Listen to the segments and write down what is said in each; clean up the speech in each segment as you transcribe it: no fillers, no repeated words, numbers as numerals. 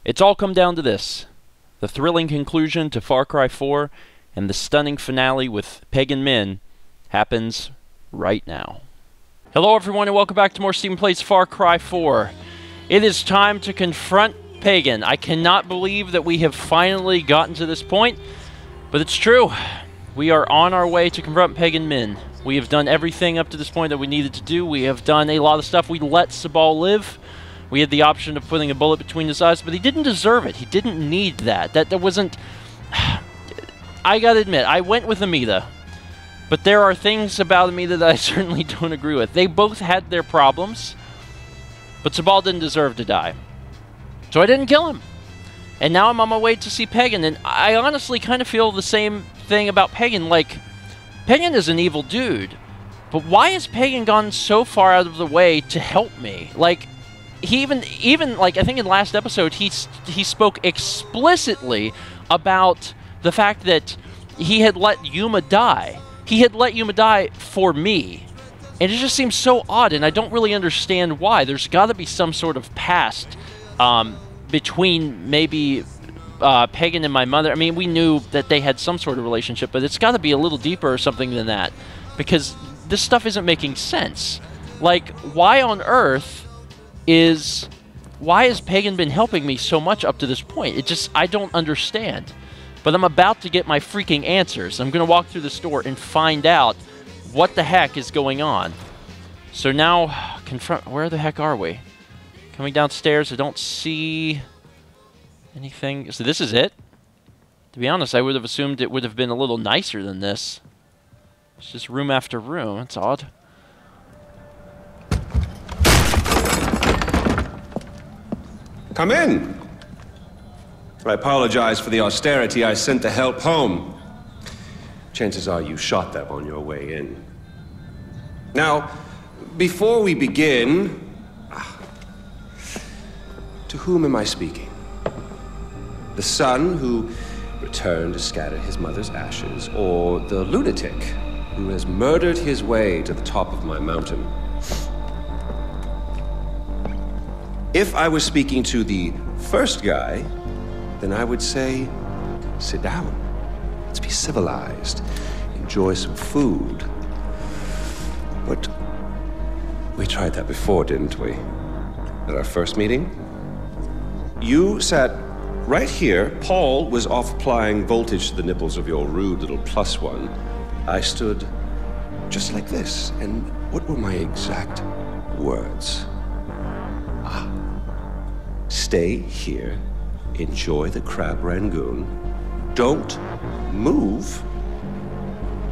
It's all come down to this. The thrilling conclusion to Far Cry 4 and the stunning finale with Pagan Min happens right now. Hello everyone and welcome back to more StephenPlays Far Cry 4. It is time to confront Pagan. I cannot believe that we have finally gotten to this point, but it's true. We are on our way to confront Pagan Min. We have done everything up to this point that we needed to do. We have done a lot of stuff. We let Sabal live. We had the option of putting a bullet between his eyes, but he didn't deserve it. He didn't need that. That wasn't... I gotta admit, I went with Amita, but there are things about Amita that I certainly don't agree with. They both had their problems, but Sabal didn't deserve to die. So I didn't kill him. And now I'm on my way to see Pagan, and I honestly kind of feel the same thing about Pagan. Like, Pagan is an evil dude, but why has Pagan gone so far out of the way to help me? Like, he even like, I think in last episode, he spoke explicitly about the fact that he had let Yuma die. He had let Yuma die for me. And it just seems so odd, and I don't really understand why. There's got to be some sort of past between maybe Pagan and my mother. I mean, we knew that they had some sort of relationship, but it's got to be a little deeper or something than that, because this stuff isn't making sense. Like, why on earth why has Pagan been helping me so much up to this point? It just, I don't understand. But I'm about to get my freaking answers. I'm going to walk through the store and find out what the heck is going on. So now, where the heck are we? Coming downstairs, I don't see anything. So this is it? To be honest, I would have assumed it would have been a little nicer than this. It's just room after room. That's odd. Come in. I apologize for the austerity. I sent the help home. Chances are you shot them on your way in. Now, before we begin, to whom am I speaking? The son who returned to scatter his mother's ashes, or the lunatic who has murdered his way to the top of my mountain? If I was speaking to the first guy, then I would say, sit down. Let's be civilized. Enjoy some food. But we tried that before, didn't we? At our first meeting? You sat right here. Paul was off applying voltage to the nipples of your rude little plus one. I stood just like this. And what were my exact words? Stay here, enjoy the crab rangoon, don't move,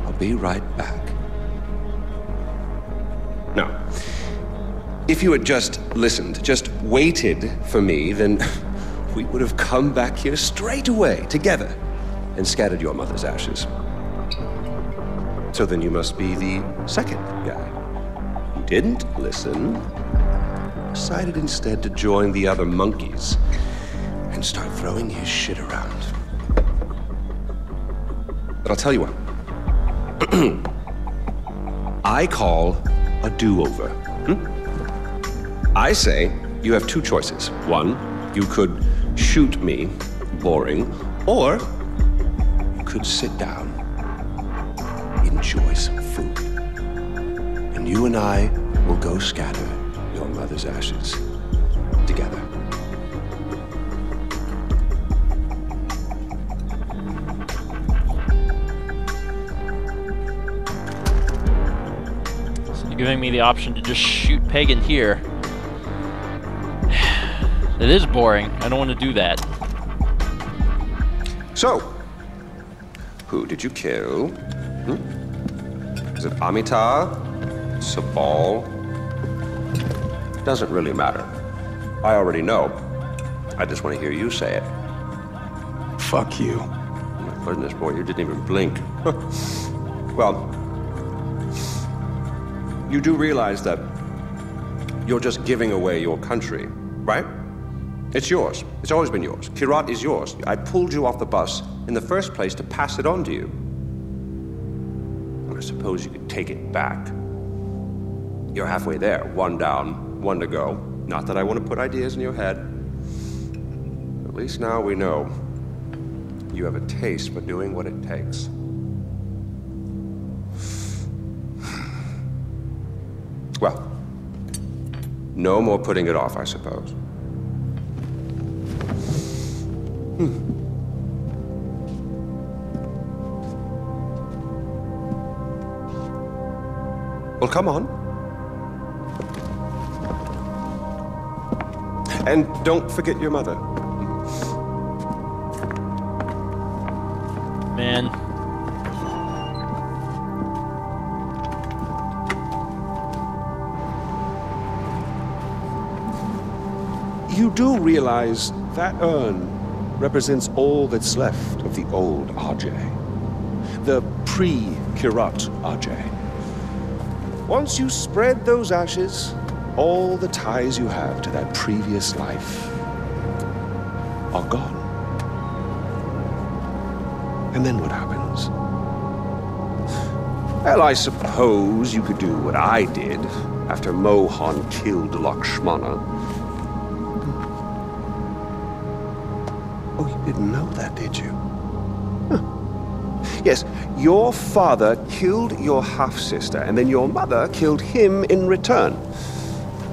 I'll be right back. Now, if you had just listened, just waited for me, then we would have come back here straight away, together, and scattered your mother's ashes. So then you must be the second guy who didn't listen, decided instead to join the other monkeys and start throwing his shit around. But I'll tell you what. I call a do-over. I say you have two choices. One, you could shoot me, boring, or you could sit down, enjoy some food, and you and I will go scatter your mother's ashes together. So you're giving me the option to just shoot Pagan here. It is boring. I don't want to do that. So, who did you kill? Is it Amita? Sabal? Doesn't really matter. I already know. I just want to hear you say it. Fuck you. Oh my goodness, boy, you didn't even blink. Well, you do realize that you're just giving away your country, right? It's yours. It's always been yours. Kirat is yours. I pulled you off the bus in the first place to pass it on to you. And I suppose you could take it back. You're halfway there. One down, one to go. Not that I want to put ideas in your head. At least now we know you have a taste for doing what it takes. Well, no more putting it off, I suppose. Well, come on. And don't forget your mother. Man. You do realize that urn represents all that's left of the old RJ. The pre-Kirat RJ. Once you spread those ashes, all the ties you have to that previous life are gone. And then what happens? Well, I suppose you could do what I did after Mohan killed Lakshmana. Oh, you didn't know that, did you? Yes, your father killed your half-sister, and then your mother killed him in return.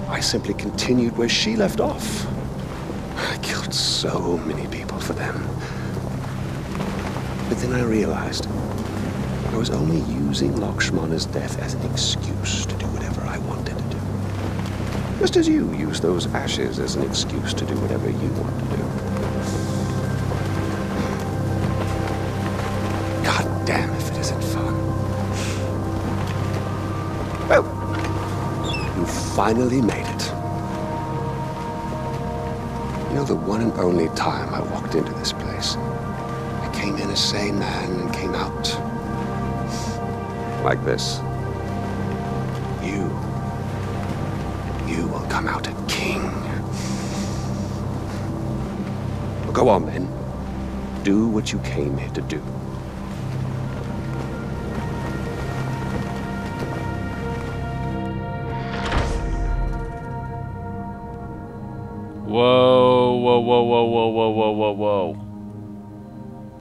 I simply continued where she left off. I killed so many people for them. But then I realized I was only using Lakshmana's death as an excuse to do whatever I wanted to do. Just as you use those ashes as an excuse to do whatever you want to do. God damn if it isn't fun. Well, you finally made it. You know, the one and only time I walked into this place, I came in a sane man and came out like this. You will come out a king. Well, go on then. Do what you came here to do. Whoa, whoa, whoa, whoa, whoa, whoa, whoa, whoa, whoa.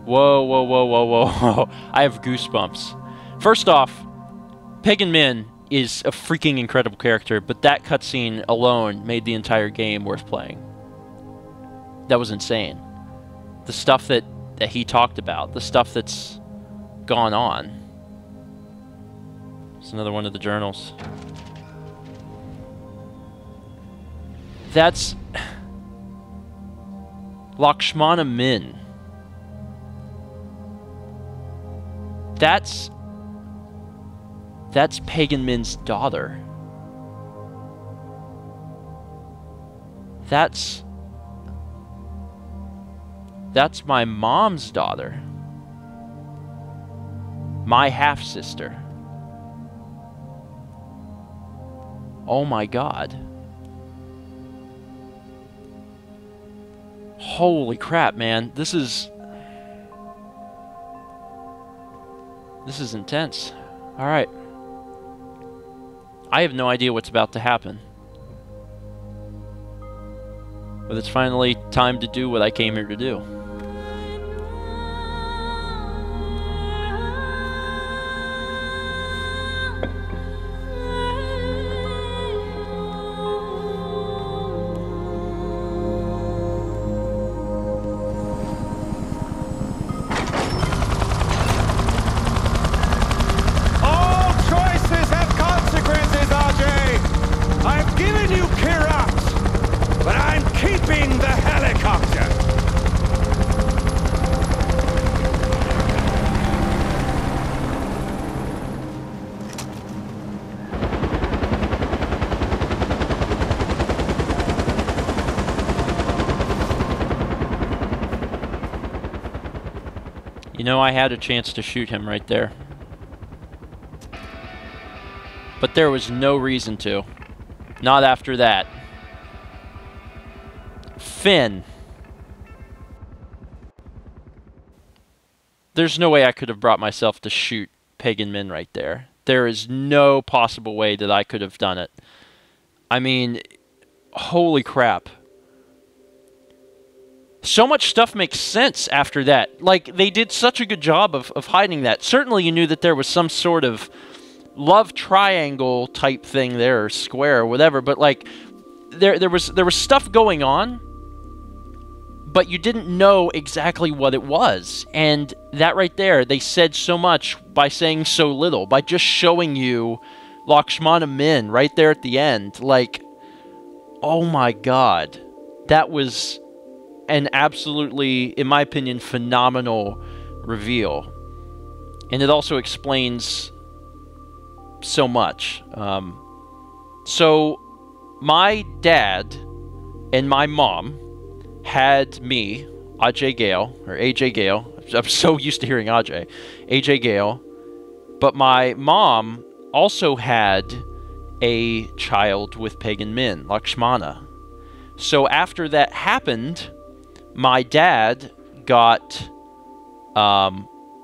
Whoa, whoa, whoa, whoa, whoa, whoa. I have goosebumps. First off, Pagan Min is a freaking incredible character, but that cutscene alone made the entire game worth playing. That was insane. The stuff that he talked about, the stuff that's gone on. It's another one of the journals. That's Lakshmana Min. That's Pagan Min's daughter. That's my mom's daughter. My half-sister. Oh my God. Holy crap, man. This is intense. Alright. I have no idea what's about to happen. But it's finally time to do what I came here to do. You know, I had a chance to shoot him right there. But there was no reason to. Not after that. Finn. There's no way I could have brought myself to shoot Pagan Min right there. There is no possible way that I could have done it. I mean, holy crap. so much stuff makes sense after that. Like, they did such a good job of hiding that. Certainly you knew that there was some sort of love triangle type thing there, or square, or whatever, but, like, there was stuff going on, but you didn't know exactly what it was. And that right there, they said so much by saying so little, by just showing you Lakshmana Min right there at the end. Like, oh my god. That was an absolutely, in my opinion, phenomenal reveal. And it also explains so much. So, my dad and my mom had me, Ajay Gale, or AJ Gale. I'm so used to hearing Ajay. AJ Gale. But my mom also had a child with Pagan Min, Lakshmana. So after that happened, my dad got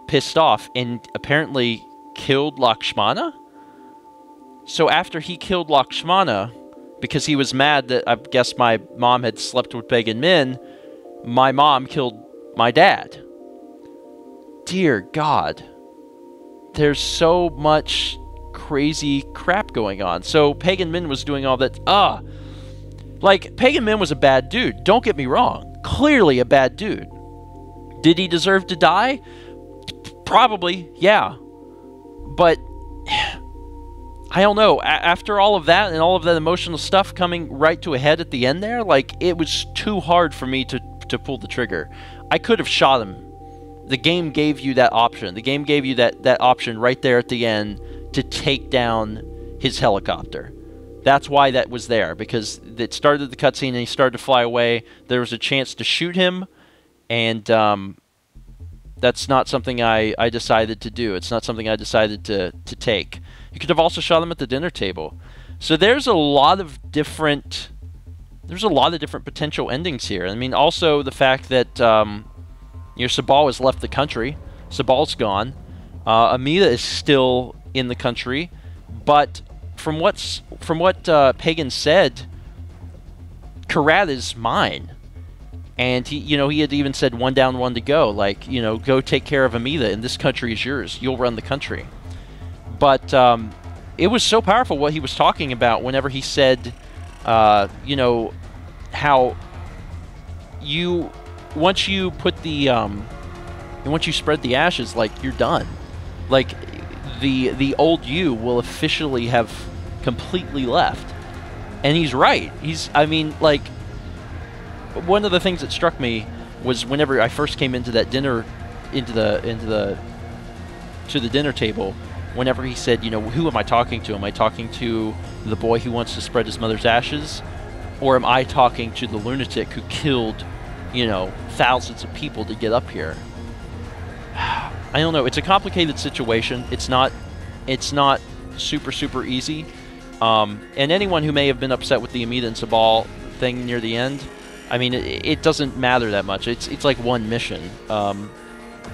pissed off and apparently killed Lakshmana. So after he killed Lakshmana, because he was mad that, I guess, my mom had slept with Pagan Min, my mom killed my dad. Dear God. There's so much crazy crap going on. So Pagan Min was doing all that. Like, Pagan Min was a bad dude. Don't get me wrong. Clearly a bad dude. Did he deserve to die? Probably, yeah. But I don't know. After all of that and all of that emotional stuff coming right to a head at the end there, like, it was too hard for me to pull the trigger. I could have shot him. The game gave you that option. The game gave you that option right there at the end to take down his helicopter. That's why that was there, because it started the cutscene and he started to fly away. There was a chance to shoot him, and that's not something I decided to do. It's not something I decided to take. You could have also shot him at the dinner table. So there's a lot of different potential endings here. I mean, also the fact that Sabal has left the country. Sabal's gone. Amita is still in the country, but from what Pagan said, Karat is mine. And he had even said 1 down, 1 to go. Like, go take care of Amita, and this country is yours. You'll run the country. But it was so powerful what he was talking about whenever he said, how once you put the once you spread the ashes, like, you're done. Like, the old you will officially have completely left. And he's right. I mean, like, one of the things that struck me was whenever I first came into that dinner, to the dinner table, whenever he said, who am I talking to? Am I talking to the boy who wants to spread his mother's ashes? Or am I talking to the lunatic who killed, thousands of people to get up here? I don't know. It's a complicated situation. It's not super, super easy. And anyone who may have been upset with the Amita and Sabal thing near the end, I mean, it doesn't matter that much. It's like one mission,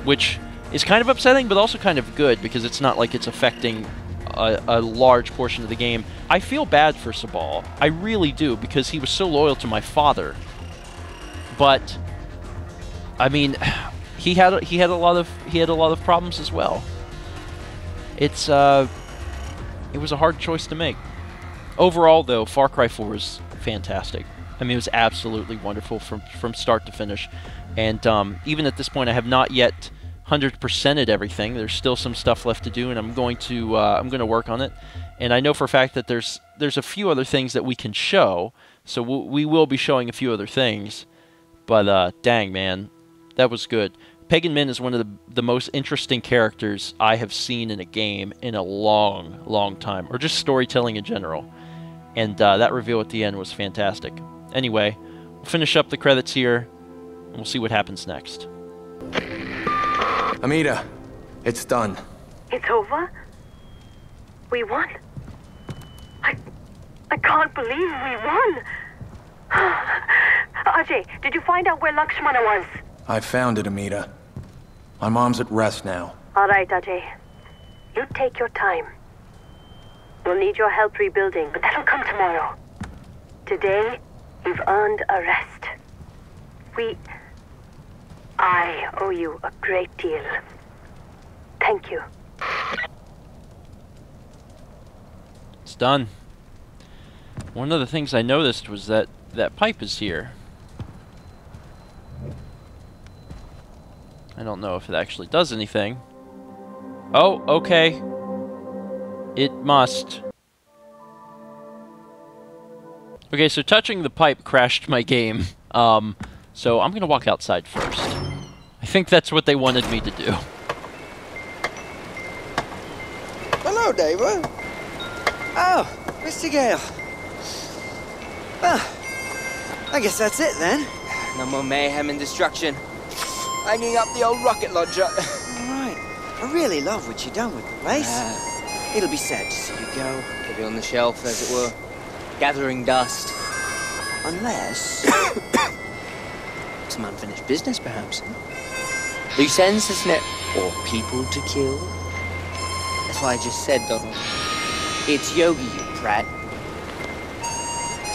which is kind of upsetting, but also kind of good, because it's not like it's affecting a large portion of the game. I feel bad for Sabal. I really do, because he was so loyal to my father. But I mean, he had a lot of problems as well. It was a hard choice to make. Overall, though, Far Cry 4 was fantastic. I mean, it was absolutely wonderful from start to finish. And even at this point, I have not yet 100%ed everything. There's still some stuff left to do, and I'm going to work on it. And I know for a fact that there's a few other things that we can show, so we will be showing a few other things. But dang, man, that was good. Pagan Min is one of the most interesting characters I have seen in a game in a long, long time, or just storytelling in general. And that reveal at the end was fantastic. Anyway, we'll finish up the credits here, and we'll see what happens next. Amita, it's done. It's over? We won? I can't believe we won! Ajay, did you find out where Lakshmana was? I found it, Amita. My mom's at rest now. All right, Ajay. You take your time. We'll need your help rebuilding, but that'll come tomorrow. Today, you've earned a rest. I owe you a great deal. Thank you. It's done. One of the things I noticed was that that pipe is here. I don't know if it actually does anything. Oh, okay. It must. Okay, so touching the pipe crashed my game. So I'm gonna walk outside first. I think that's what they wanted me to do. Hello, David. Oh, Mr. Gale. Well, I guess that's it then. No more mayhem and destruction. Hanging up the old rocket launcher. All right. I really love what you've done with the place. It'll be sad to see you go. It'll be on the shelf, as it were. Gathering dust. Unless... Some unfinished business, perhaps. Loose ends, isn't it? Or people to kill? That's what I just said, Donald. It's Yogi, you prat.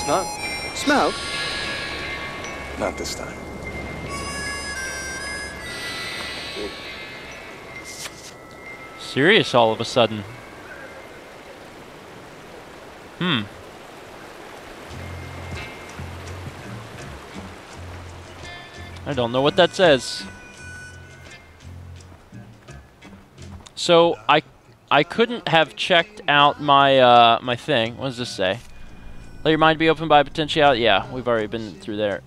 Smoke? Smoke? Not this time. Serious all of a sudden. I don't know what that says. So I couldn't have checked out my my thing. What does this say? Let your mind be opened by potentiality. Yeah, we've already been through there.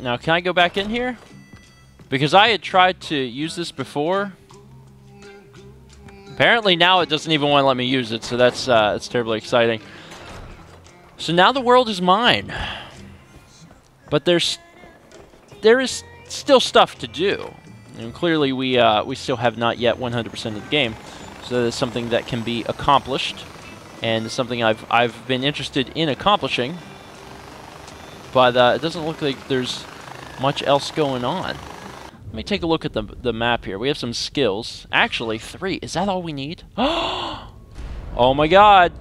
Now, can I go back in here? Because I had tried to use this before. Apparently now it doesn't even want to let me use it, so that's terribly exciting. So now the world is mine. But there is still stuff to do. And clearly we still have not yet 100% of the game. So that's something that can be accomplished. And it's something I've been interested in accomplishing. But it doesn't look like there's much else going on. Let me take a look at the map here. We have some skills. Actually, 3. Is that all we need? Oh my god.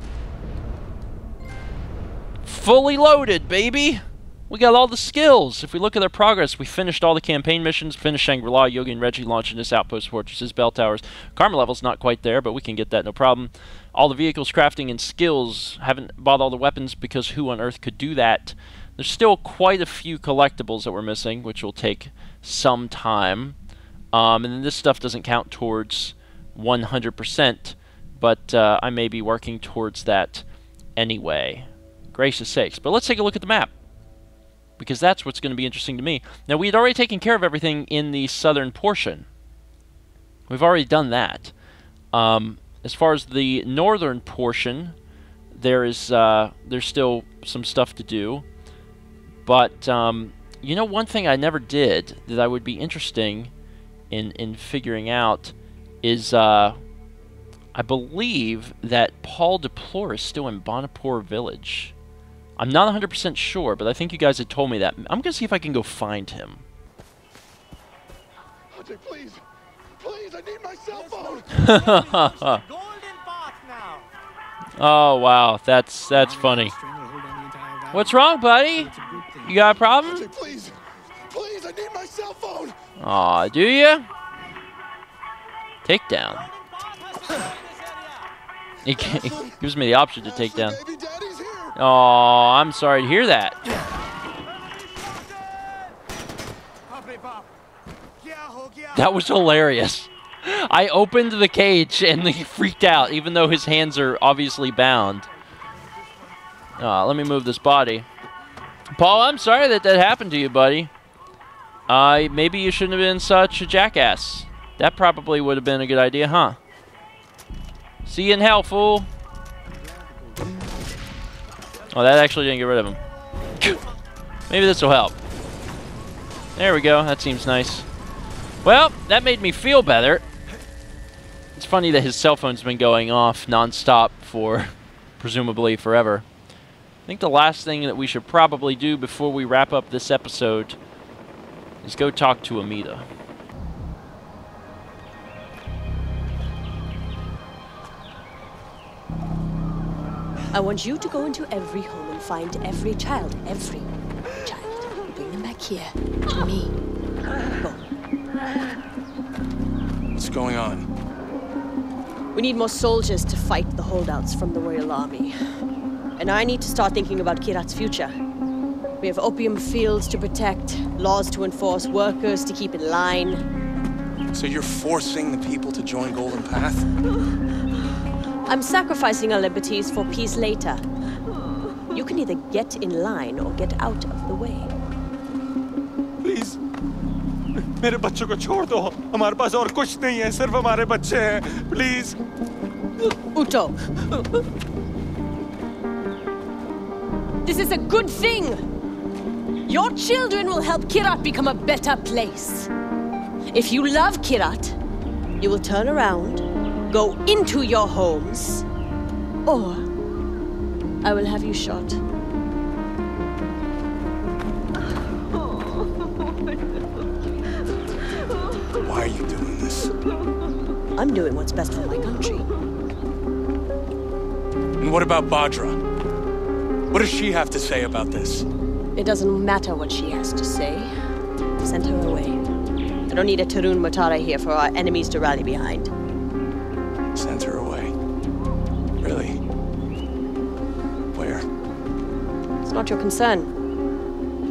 Fully loaded, baby. We got all the skills. If we look at our progress, we finished all the campaign missions, finished Shangri-La, Yogi and Reggie launching this outpost, fortresses, bell towers. Karma level's not quite there, but we can get that no problem. All the vehicles, crafting, and skills. Haven't bought all the weapons because who on earth could do that? There's still quite a few collectibles that we're missing, which will take some time. And then this stuff doesn't count towards 100%, but I may be working towards that anyway. Gracious sakes. But let's take a look at the map, because that's what's going to be interesting to me. Now, we had already taken care of everything in the southern portion. We've already done that. As far as the northern portion, there's still some stuff to do. But, you know, one thing I never did that I would be interesting in figuring out is, I believe that Paul Deplore is still in Bonaparte Village. I'm not 100% sure, but I think you guys had told me that. I'm going to see if I can go find him. Ajay, please. Please, I need my cell phone. Oh, wow. That's funny. What's wrong, buddy? You got a problem? Ajay, please. Please, I need my cell phone. Aw, do you? Take down. He gives me the option to take down. Baby daddy's here. Oh, I'm sorry to hear that. That was hilarious. I opened the cage and he freaked out, even though his hands are obviously bound. Let me move this body. Paul, I'm sorry that happened to you, buddy. Maybe you shouldn't have been such a jackass. That probably would have been a good idea, huh? See you in hell, fool. Oh, that actually didn't get rid of him. Maybe this will help. There we go. That seems nice. Well, that made me feel better. It's funny that his cell phone's been going off non-stop for presumably forever. I think the last thing that we should probably do before we wrap up this episode is go talk to Amita. I want you to go into every home and find every child. Bring them back here to me. Go. going on? We need more soldiers to fight the holdouts from the Royal Army. And I need to start thinking about Kirat's future. We have opium fields to protect, laws to enforce, workers to keep in line. So you're forcing the people to join Golden Path? I'm sacrificing our liberties for peace later. You can either get in line or get out of the way. Please, मेरे बच्चों को छोड़ दो. हमारे पास और कुछ नहीं है, सिर्फ हमारे बच्चे हैं. Please. Uto. This is a good thing. Your children will help Kirat become a better place. If you love Kirat, you will turn around, go into your homes, or I will have you shot. Why are you doing this? I'm doing what's best for my country. And what about Badra? What does she have to say about this? It doesn't matter what she has to say. Send her away. I don't need a Tarun Matara here for our enemies to rally behind. Send her away. Really? Where? It's not your concern.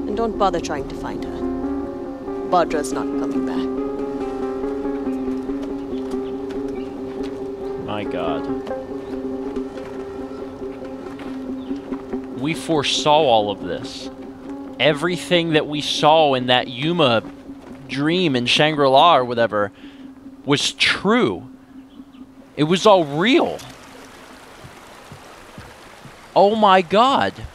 And don't bother trying to find her. Badra's not coming back. My God. We foresaw all of this. Everything that we saw in that Yuma dream in Shangri-La or whatever was true. It was all real. Oh my God. 7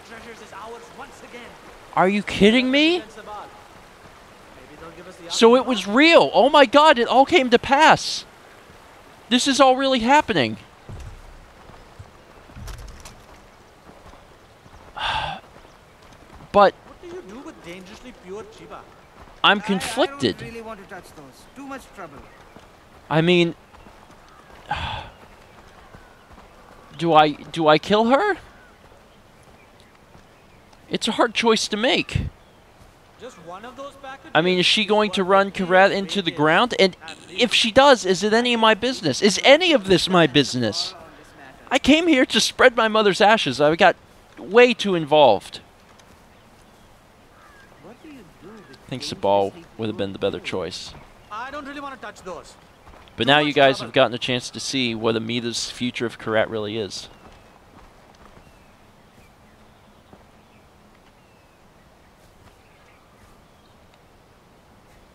treasures is ours once again. Are you kidding me? So it was real. Oh my God, it all came to pass. This is all really happening. But What do you do with dangerously pure Chiba? I'm conflicted. I don't really want to touch those. Too much trouble. I mean, do I kill her? It's a hard choice to make. Just one of those packages? I mean, is she going to run Karat into the ground? And if she does, is it any of my business? Is any of this my business? I came here to spread my mother's ashes. I got way too involved. I think Sabal would have been the better choice. I don't really want to touch those. But now you guys have gotten a chance to see what Amita's future of Karat really is.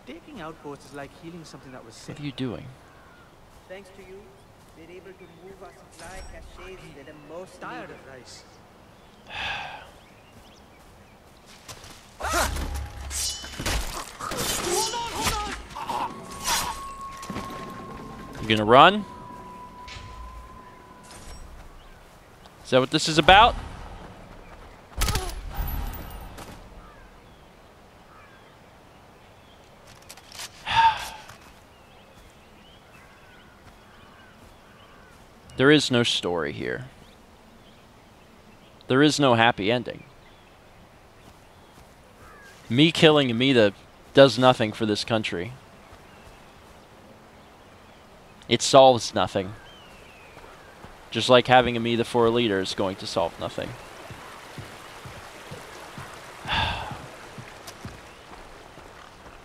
Taking outposts is like healing something that was sick. What are you doing? Thanks to you, we're able to move our supply caches where the most Tired needed. of rice. You gonna run? Is that what this is about? There is no story here. There is no happy ending. Me killing Amita does nothing for this country. It solves nothing. Just like having Amita for a leader is going to solve nothing.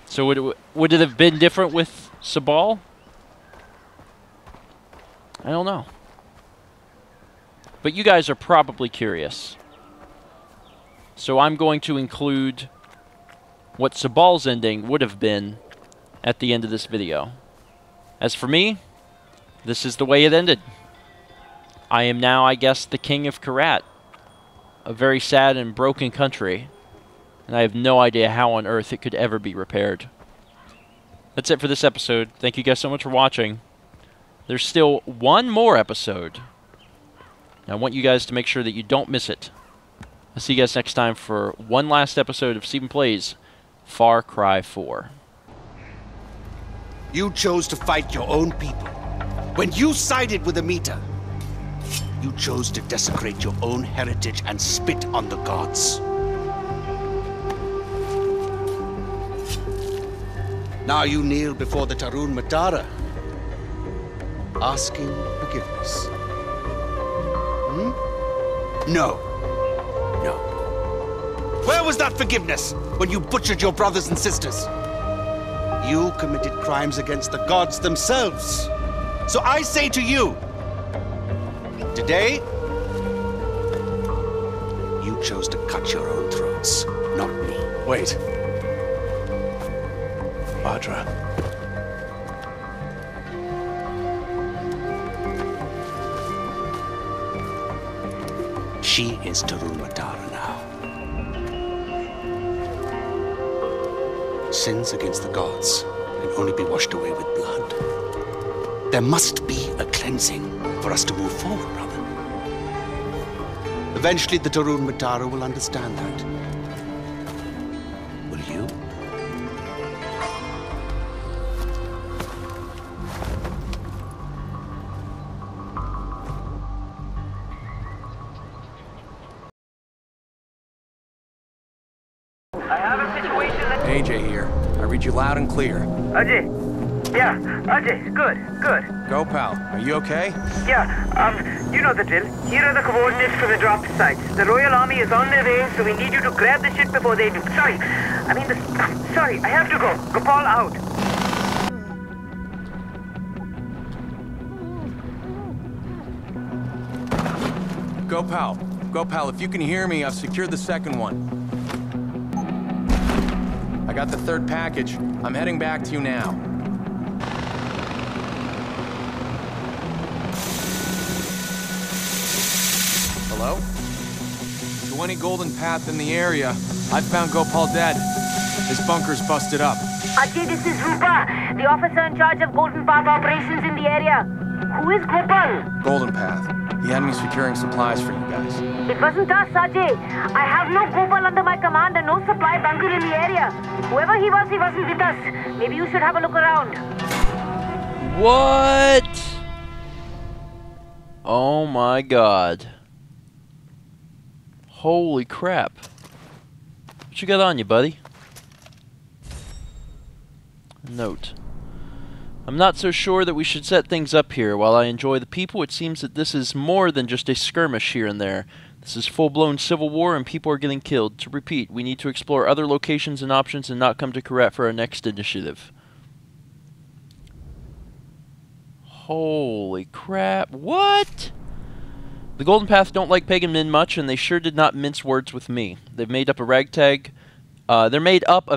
So would it have been different with Sabal? I don't know. But you guys are probably curious. So I'm going to include what Sabal's ending would have been at the end of this video. As for me, this is the way it ended. I am now, I guess, the king of Karat. A very sad and broken country. And I have no idea how on earth it could ever be repaired. That's it for this episode. Thank you guys so much for watching. There's still one more episode. And I want you guys to make sure that you don't miss it. I'll see you guys next time for one last episode of StephenPlays Far Cry 4. You chose to fight your own people. When you sided with Amita, you chose to desecrate your own heritage and spit on the gods. Now you kneel before the Tarun Matara, asking forgiveness. No. No. Where was that forgiveness when you butchered your brothers and sisters? You committed crimes against the gods themselves. So I say to you, today, you chose to cut your own throats, not me. Wait. Bhadra. She is Tarun Matara now. Sins against the gods can only be washed away with blood. There must be a cleansing for us to move forward, brother. Eventually, the Tarun Matara will understand that. Will you? I have a situation that... AJ here. I read you loud and clear. Ajay. Yeah, Ajay. Good. Go, pal. Are you okay? Yeah, you know the drill. Here are the coordinates for the drop sites. The Royal Army is on their way, so we need you to grab the shit before they do. Sorry, I have to go. Gopal out. Go, pal. Go, pal. If you can hear me, I've secured the second one. I got the third package. I'm heading back to you now. Hello? To any Golden Path in the area, I found Gopal dead. His bunker's busted up. Ajay, this is Rupa, the officer in charge of Golden Path operations in the area. Who is Gopal? Golden Path. He had me securing supplies for you guys. It wasn't us, Ajay. I have no Gopal under my command and no supply bunker in the area. Whoever he wasn't with us. Maybe you should have a look around. What? Oh my god. Holy crap. What you got on you, buddy? Note. I'm not so sure that we should set things up here. While I enjoy the people, it seems that this is more than just a skirmish here and there. This is full-blown civil war and people are getting killed. To repeat, we need to explore other locations and options and not come to Karat for our next initiative. Holy crap. What? The Golden Path don't like pagan men much, and they sure did not mince words with me. They're made up of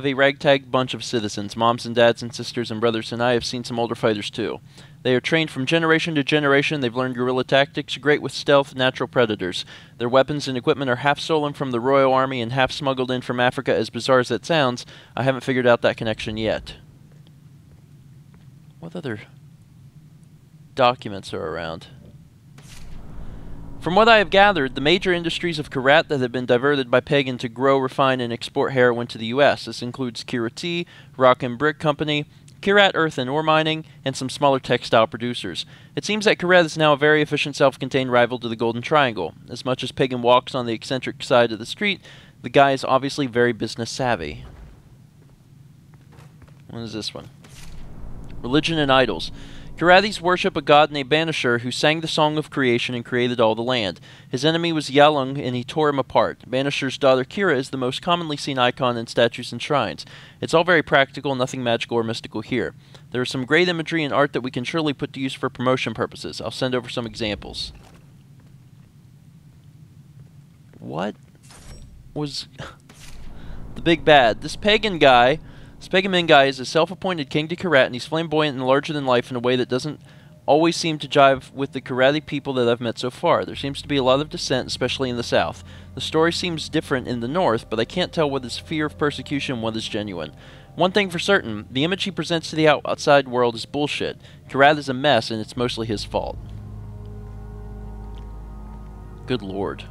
a ragtag bunch of citizens, moms and dads and sisters and brothers, and I have seen some older fighters too. They are trained from generation to generation. They've learned guerrilla tactics, great with stealth, natural predators. Their weapons and equipment are half stolen from the Royal Army and half smuggled in from Africa. As bizarre as that sounds, I haven't figured out that connection yet. What other documents are around? From what I have gathered, the major industries of Karat that have been diverted by Pagan to grow, refine, and export heroin to the U.S. This includes Kira Tea, Rock and Brick Company, Karat Earth and Ore Mining, and some smaller textile producers. It seems that Karat is now a very efficient self-contained rival to the Golden Triangle. As much as Pagan walks on the eccentric side of the street, the guy is obviously very business savvy. What is this one? Religion and Idols. Karathis worship a god named Banashur who sang the song of creation and created all the land. His enemy was Yalung and he tore him apart. Banashur's daughter Kira is the most commonly seen icon in statues and shrines. It's all very practical, nothing magical or mystical here. There is some great imagery and art that we can surely put to use for promotion purposes. I'll send over some examples. What was the big bad? This pagan man guy is a self-appointed king to Karat, and he's flamboyant and larger than life in a way that doesn't always seem to jive with the Karathi people that I've met so far. There seems to be a lot of dissent, especially in the south. The story seems different in the north, but I can't tell what is fear of persecution and what is genuine. One thing for certain, the image he presents to the outside world is bullshit. Karat is a mess, and it's mostly his fault. Good lord.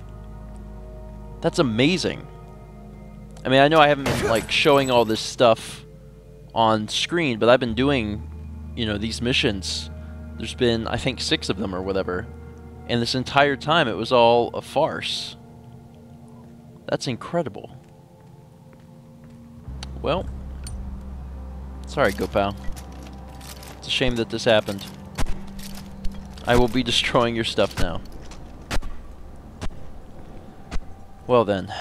That's amazing. I mean, I know I haven't been, like, showing all this stuff on screen, but I've been doing, you know, these missions. There's been, I think, 6 of them or whatever. And this entire time, it was all a farce. That's incredible. Well, Sorry, Gopal. It's a shame that this happened. I will be destroying your stuff now. Well then.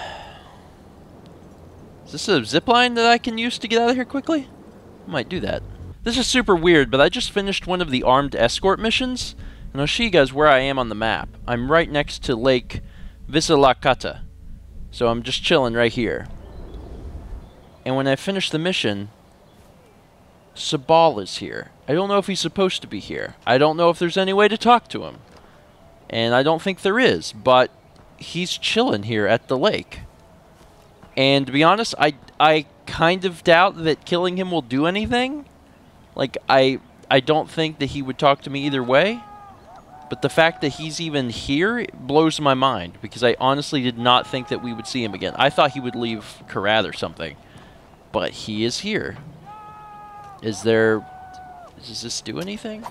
Is this a zipline that I can use to get out of here quickly? I might do that. This is super weird, but I just finished one of the armed escort missions, and I'll show you guys where I am on the map. I'm right next to Lake Visalakata, so I'm just chilling right here. And when I finish the mission, Sabal is here. I don't know if he's supposed to be here. I don't know if there's any way to talk to him. And I don't think there is, but he's chilling here at the lake. And to be honest, I kind of doubt that killing him will do anything. Like, I don't think that he would talk to me either way. But the fact that he's even here blows my mind, because I honestly did not think that we would see him again. I thought he would leave Karat or something. But he is here. Does this do anything?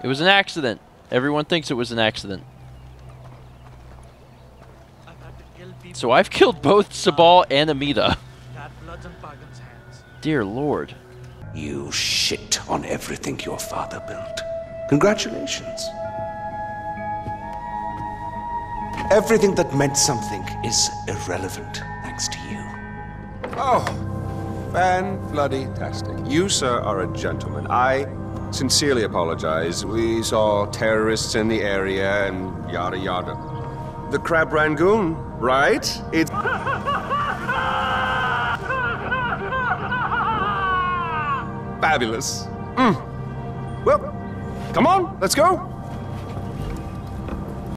It was an accident. Everyone thinks it was an accident. So I've killed both Sabal and Amita. Dear Lord. You shit on everything your father built. Congratulations. Everything that meant something is irrelevant thanks to you. Oh, fan-bloody-tastic. You, sir, are a gentleman. I sincerely apologize. We saw terrorists in the area and yada yada. The Crab Rangoon, right? It's... fabulous. Well, come on, let's go.